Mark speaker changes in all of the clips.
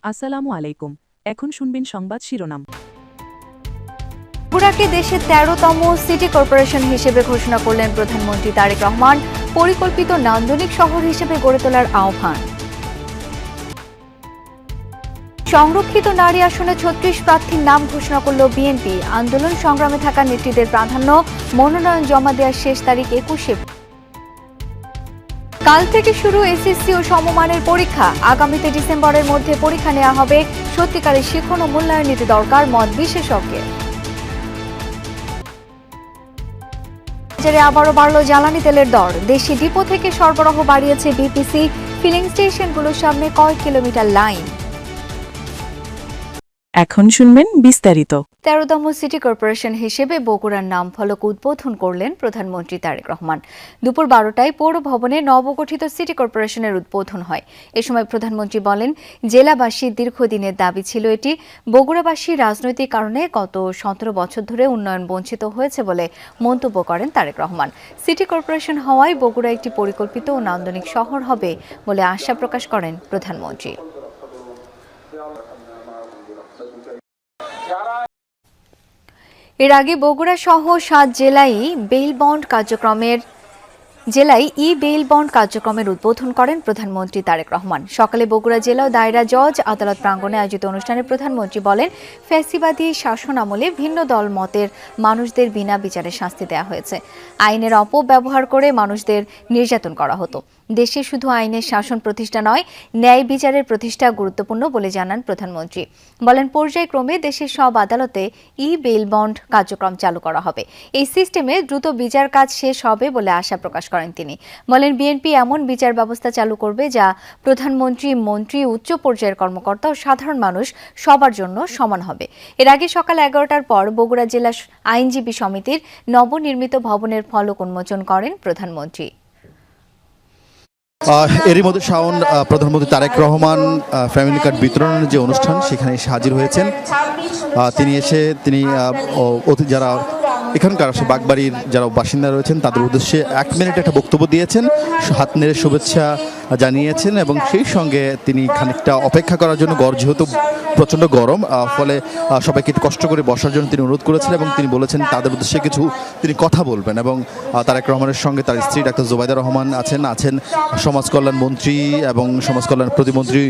Speaker 1: আসসালামু আলাইকুম। এখন শুনবেন সংবাদ শিরোনাম।
Speaker 2: বগুড়াকে দেশের ১৩তম সিটি কর্পোরেশন হিসেবে ঘোষণা করলেন প্রধানমন্ত্রী তারেক রহমান। পরিকল্পিত নান্দনিক শহর হিসেবে গড়ে তোলার আহ্বান। সংরক্ষিত নারী আসনে ৩৬ প্রার্থীর নাম ঘোষণা করল বিএনপি। আন্দোলন সংগ্রামে থাকা নেত্রীদের প্রাধান্য, মনোনয়ন জমা দেওয়ার শেষ তারিখ ২১শে। কাল থেকে শুরু এসএসসি ও সমমানের পরীক্ষা। আগামীতে ডিসেম্বরের মধ্যে পরীক্ষা নেওয়া হবে। সত্যিকারের শিখন ও মূল্যায়ন নীতি দরকার, মত বিশেষজ্ঞের। বাজারে আবারও বাড়ল জ্বালানি তেলের দর। দেশি ডিপো থেকে সরবরাহ বাড়িয়েছে বিপিসি। ফিলিং স্টেশনগুলোর সামনে কয়েক কিলোমিটার লাইন।
Speaker 1: এখন শুনবেন বিস্তারিত।
Speaker 2: ১৩তম সিটি কর্পোরেশন হিসেবে বগুড়ার নাম ফলক উদ্বোধন করলেন প্রধানমন্ত্রী তারেক রহমান। দুপুর ১২টায় পৌর ভবনে নবগঠিত সিটি কর্পোরেশনের উদ্বোধন হয়। এ সময় প্রধানমন্ত্রী বলেন, জেলাবাসীর দীর্ঘদিনের দাবি ছিল এটি। বগুড়াবাসী রাজনৈতিক কারণে গত ১৭ বছর ধরে উন্নয়ন বঞ্চিত হয়েছে বলে মন্তব্য করেন তারেক রহমান। সিটি কর্পোরেশন হওয়ায় বগুড়া একটি পরিকল্পিত ও নান্দনিক শহর হবে বলে আশা প্রকাশ করেন প্রধানমন্ত্রী। এর আগে বগুড়া সহ ৭ জেলায় ই বেইল বন্ড কার্যক্রমের উদ্বোধন করেন প্রধানমন্ত্রী তারেক রহমান। সকালে বগুড়া জেলা ও দায়রা জজ আদালত প্রাঙ্গণে আয়োজিত অনুষ্ঠানে প্রধানমন্ত্রী বলেন, ফ্যাসিবাদী শাসন আমলে ভিন্ন দল মতের মানুষদের বিনা বিচারে শাস্তি দেওয়া হয়েছে। আইনের অপব্যবহার করে মানুষদের নির্যাতন করা হতো। দেশে শুধু আইনের শাসন প্রতিষ্ঠা নয়, ন্যায় বিচারের প্রতিষ্ঠা গুরুত্বপূর্ণ বলে জানান প্রধানমন্ত্রী। বলেন, পর্যায়ক্রমে দেশের সব আদালতে ই বেইল বন্ড কার্যক্রম চালু করা হবে। এই সিস্টেমে দ্রুত বিচার কাজ শেষ হবে বলে আশা প্রকাশ করেন তিনি। বলেন, বিএনপি এমন বিচার ব্যবস্থা চালু করবে যা প্রধানমন্ত্রী, মন্ত্রী, উচ্চ পর্যায়ের কর্মকর্তা ও সাধারণ মানুষ সবার জন্য সমান হবে। এর আগে সকাল ১১টার পর বগুড়া জেলা আইনজীবী সমিতির নবনির্মিত ভবনের ফলক উন্মোচন করেন প্রধানমন্ত্রী।
Speaker 3: এরই মধ্যে শাওন প্রধানমন্ত্রী তারেক রহমান ফ্যামিলি কার্ড বিতরণের যে অনুষ্ঠান সেখানে এসে হাজির হয়েছেন। তিনি যারা এখানকার বাগবাড়ির যারা বাসিন্দা রয়েছেন তাদের উদ্দেশ্যে ১ মিনিট একটা বক্তব্য দিয়েছেন, হাত নেড়ে শুভেচ্ছা জানিয়েছেন এবং সেই সঙ্গে তিনি খানিকটা অপেক্ষা করার জন্য, যেহেতু প্রচণ্ড গরম, ফলে সবাইকে একটু কষ্ট করে বসার জন্য তিনি অনুরোধ করেছেন এবং তিনি বলেছেন তাদের উদ্দেশ্যে কিছু তিনি কথা বলবেন। এবং তারেক রহমানের সঙ্গে তার স্ত্রী ডাক্তার জোবাইদা রহমান আছেন সমাজ কল্যাণ মন্ত্রী এবং সমাজ কল্যাণ প্রতিমন্ত্রী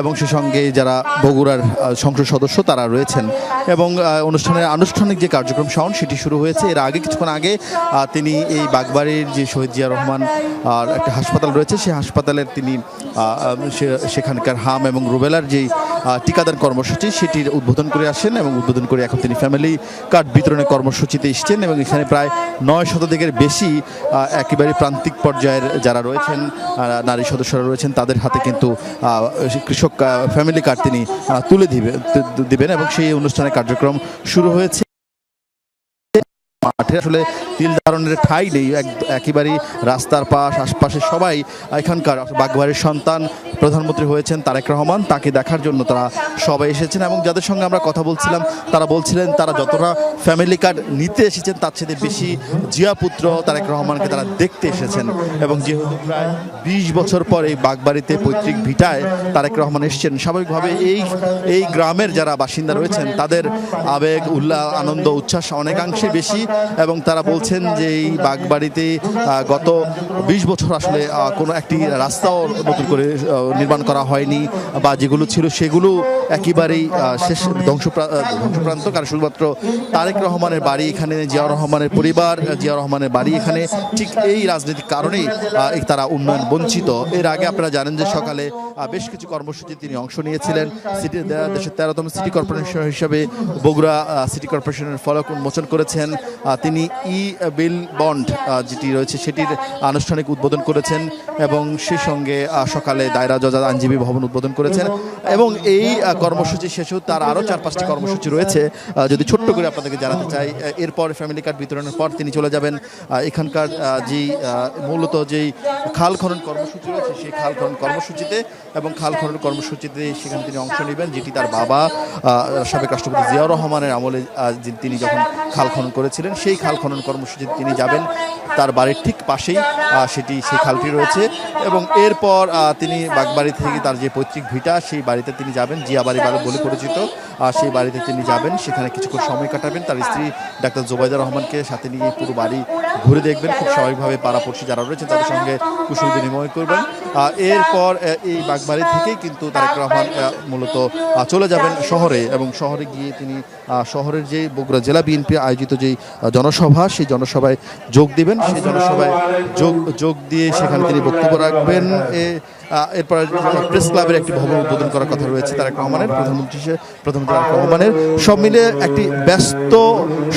Speaker 3: এবং সেই সঙ্গে যারা বগুড়ার সংসদ সদস্য তারা রয়েছেন। এবং অনুষ্ঠানের আনুষ্ঠানিক যে কার্যক্রম শাওন সেটি শুরু হয়েছে। এর আগে কিছুক্ষণ আগে তিনি এই বাগবাড়ির যে শহীদ জিয়া রহমান একটা হাসপাতাল রয়েছে সেই হাসপাতালের তিনি সেখানকার হাম এবং রুবেলার যেই টিকাদান কর্মসূচি সেটির উদ্বোধন করে আসেন এবং উদ্বোধন করে এখন তিনি ফ্যামিলি কার্ড বিতরণের কর্মসূচিতে এসছেন। এবং এখানে প্রায় ৯০০ বেশি একেবারে প্রান্তিক পর্যায়ের যারা রয়েছেন, নারী সদস্যরা রয়েছেন, তাদের হাতে কিন্তু কৃষক ফ্যামিলি কার্ড তিনি তুলে দিবেন এবং সেই অনুষ্ঠানের কার্যক্রম শুরু হয়েছে। মাঠে আসলে তিল ধারণের ঠাঁই নেই, একেবারেই রাস্তার আশপাশে সবাই এখানকার বাগবাড়ির সন্তান প্রধানমন্ত্রী হয়েছেন তারেক রহমান, তাকে দেখার জন্য তারা সবাই এসেছেন। এবং যাদের সঙ্গে আমরা কথা বলছিলাম তারা বলছিলেন তারা যতটা ফ্যামিলি কার্ড নিতে এসেছেন তার চেয়ে বেশি জিয়াপুত্র তারেক রহমানকে তারা দেখতে এসেছেন। এবং যেহেতু প্রায় ২০ বছর পর এই বাগবাড়িতে পৈতৃক ভিটায় তারেক রহমান এসেছেন, স্বাভাবিকভাবে এই গ্রামের যারা বাসিন্দা রয়েছেন তাদের আবেগ, আনন্দ, উচ্ছ্বাস অনেকাংশে বেশি। এবং তারা বলছেন যে এই বাগবাড়িতে গত ২০ বছর আসলে কোনো একটি রাস্তাও নতুন করে নির্মাণ করা হয়নি, বা যেগুলো ছিল সেগুলো একেবারেই শেষ ধ্বংসপ্রান্ত। কারণ শুধুমাত্র তারেক রহমানের বাড়ি এখানে, জিয়া রহমানের পরিবার, জিয়া রহমানের বাড়ি এখানে, ঠিক এই রাজনৈতিক কারণেই তারা উন্নয়ন বঞ্চিত। এর আগে আপনারা জানেন যে সকালে বেশ কিছু কর্মসূচি তিনি অংশ নিয়েছিলেন। দেশের ১৩তম সিটি কর্পোরেশন হিসেবে বগুড়া সিটি কর্পোরেশনের ফলক উন্মোচন করেছেন। তিনি ই বেইল বন্ড যেটি রয়েছে সেটির আনুষ্ঠানিক উদ্বোধন করেছেন এবং সেই সঙ্গে সকালে দায়রা জজ আইনজীবী ভবন উদ্বোধন করেছেন। এবং এই কর্মসূচি শেষেও তার আরও ৪-৫টি কর্মসূচি রয়েছে, যদি ছোট্ট করে আপনাদেরকে জানাতে চাই। এরপর ফ্যামিলি কার্ড বিতরণের পর তিনি চলে যাবেন এখানকার মূলত যেই খাল খনন কর্মসূচি রয়েছে সেই খাল খনন কর্মসূচিতে, এবং খাল খনন কর্মসূচিতে সেখানে তিনি অংশ নেবেন, যেটি তার বাবা সাবেক রাষ্ট্রপতি জিয়াউর রহমানের আমলে তিনি যখন খাল খনন করেছিলেন সেই খাল খনন কর্মসূচি কর্মসূচিতে তিনি যাবেন তার বাড়ির ঠিক পাশেই সেই খালটি রয়েছে এবং এরপর তিনি বাগবাড়ি থেকে তার যে পৈতৃক ভিটা সেই বাড়িতে তিনি যাবেন, জিয়াবাড়ি বলে পরিচিত, সেই বাড়িতে তিনি যাবেন, সেখানে কিছুক্ষণ সময় কাটাবেন, তার স্ত্রী ডাক্তার জোবাইদা রহমানকে সাথে নিয়ে পুরো বাড়ি ঘুরে দেখবেন, খুব স্বাভাবিকভাবে পাড়াপড়শি যারা রয়েছে তাদের সঙ্গে কুশল বিনিময় করবেন। এরপর এই বাগবাড়ি থেকেই কিন্তু তারেক রহমান মূলত চলে যাবেন শহরে এবং শহরে গিয়ে তিনি শহরের যে বগুড়া জেলা বিএনপি আয়োজিত যেই জনসভা সেই জনসভায় যোগ দিবেন। সেই জনসভায় যোগ দিয়ে সেখানে তিনি বক্তব্য রাখবেন। এরপর প্রেস ক্লাবের একটি ভবন উদ্বোধন করার কথা রয়েছে তারেক রহমানের, প্রধানমন্ত্রী তারেক রহমানের। সব মিলে একটি ব্যস্ত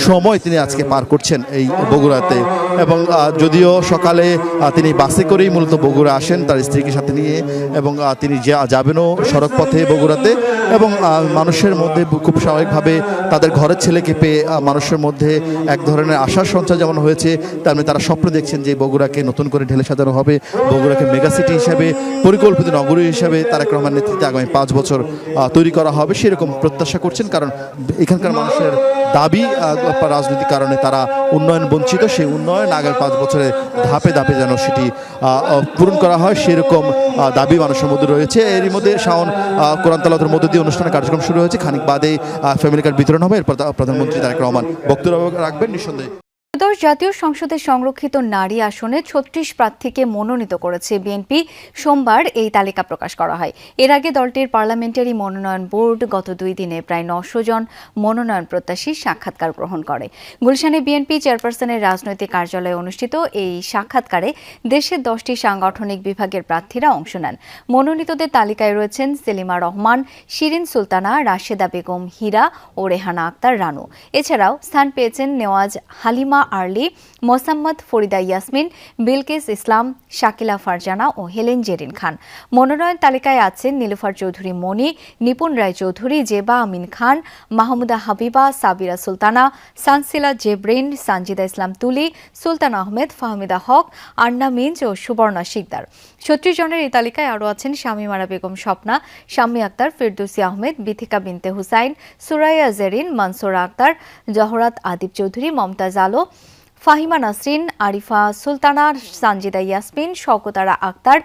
Speaker 3: সময় তিনি আজকে পার করছেন এই বগুড়াতে এবং যদিও সকালে তিনি বাসে করেই মূলত বগুড়া আসেন তার স্ত্রীকে সাথে নিয়ে এবং তিনি যাবেনও সড়ক পথে বগুড়াতে এবং মানুষের মধ্যে খুব স্বাভাবিকভাবে তাদের ঘরের ছেলেকে পেয়ে মানুষের মধ্যে এক ধরনের আশার সঞ্চার যেমন হয়েছে, তেমনি তারা স্বপ্ন দেখছেন যে বগুড়াকে নতুন করে ঢেলে সাজানো হবে, বগুড়াকে মেগা সিটি হিসাবে, পরিকল্পিত নগরী হিসাবে তারেক রহমান নেতৃত্বে আগামী 5 বছর তৈরি করা হবে সেরকম প্রত্যাশা করছেন। কারণ এখানকার মানুষের দাবি রাজনৈতিক কারণে তারা উন্নয়ন বঞ্চিত, সেই উন্নয়ন আগামী 5 বছরে ধাপে ধাপে যেন সেটি পূরণ করা হয় সেরকম দাবি মানুষের মধ্যে রয়েছে। এরই মধ্যে শাওন কোরআন তেলাওয়াতের মধ্য দিয়ে অনুষ্ঠানের কার্যক্রম শুরু হয়েছে, খানিক বাদে ফ্যামিলি কার্ড বিতরণ হবে, এরপর প্রধানমন্ত্রী তারেক রহমান বক্তব্য রাখবেন। নিঃসন্দেহে
Speaker 2: জাতীয় সংসদের সংরক্ষিত নারী আসনে 36 প্রার্থীকে মনোনীত করেছে বিএনপি। সোমবার এই তালিকা প্রকাশ করা হয়। এর আগে দলটির পার্লামেন্টারি মনোনয়ন বোর্ড গত 2 দিনে প্রায় 900 জন মনোনয়ন প্রত্যাশীর সাক্ষাৎকার গ্রহণ করে। গুলশানে বিএনপি চেয়ারপারসনের রাজনৈতিক কার্যালয়ে অনুষ্ঠিত এই সাক্ষাৎকারে দেশের 10টি সাংগঠনিক বিভাগের প্রার্থীরা অংশ নেন। মনোনীতদের তালিকায় রয়েছেন সেলিমা রহমান, শিরিন সুলতানা, রাশেদা বেগম হীরা ও রেহানা আক্তার রানু। এছাড়াও স্থান পেয়েছেন নেওয়াজ হালিমা আরলি, মোসাম্মদ ফরিদা ইয়াসমিন, বিলকিস ইসলাম, শাকিলা ফারজানা ও হেলেন জেরিন খান। মনোনয়ন তালিকায় আছেন নীলুফার চৌধুরী মনি, নিপুণ রায় চৌধুরী, জেবা আমিন খান, মাহমুদা হাবিবা, সাবিরা সুলতানা, সানসিলা জেব্রিন, সানজিদা ইসলাম তুলি, সুলতান আহমেদ, ফাহমিদা হক, আন্না মিঞ্জ ও সুবর্ণা শিকদার। 36 জনের এই তালিকায় আরও আছেন শামিমারা বেগম স্বপ্না, শাম্মী আক্তার, ফিরদৌসী আহমেদ, বিথিকা বিনতে হুসাইন, সুরাইয়া জেরিন, মানসুরা আক্তার, জহরাত আদিব চৌধুরী, মমতাজ আলো, ফাহিমা নাসরিন, আরিফা সুলতানা, সানজিদা ইয়াসমিন, শওকতারা আক্তার,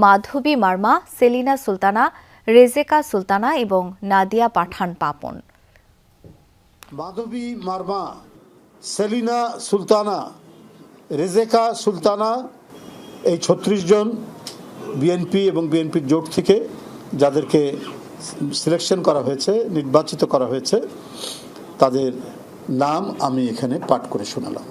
Speaker 2: মাধবী মার্মা, সেলিনা সুলতানা, রেজেকা সুলতানা এবং নাদিয়া পাঠান পাপন।
Speaker 4: মাধবী মার্মা, সেলিনা সুলতানা, রেজেকা সুলতানা, এই 36 জন বিএনপি এবং বিএনপির জোট থেকে যাদেরকে সিলেকশন করা হয়েছে, নির্বাচিত করা হয়েছে, তাদের নাম আমি এখানে পাঠ করে শোনালাম।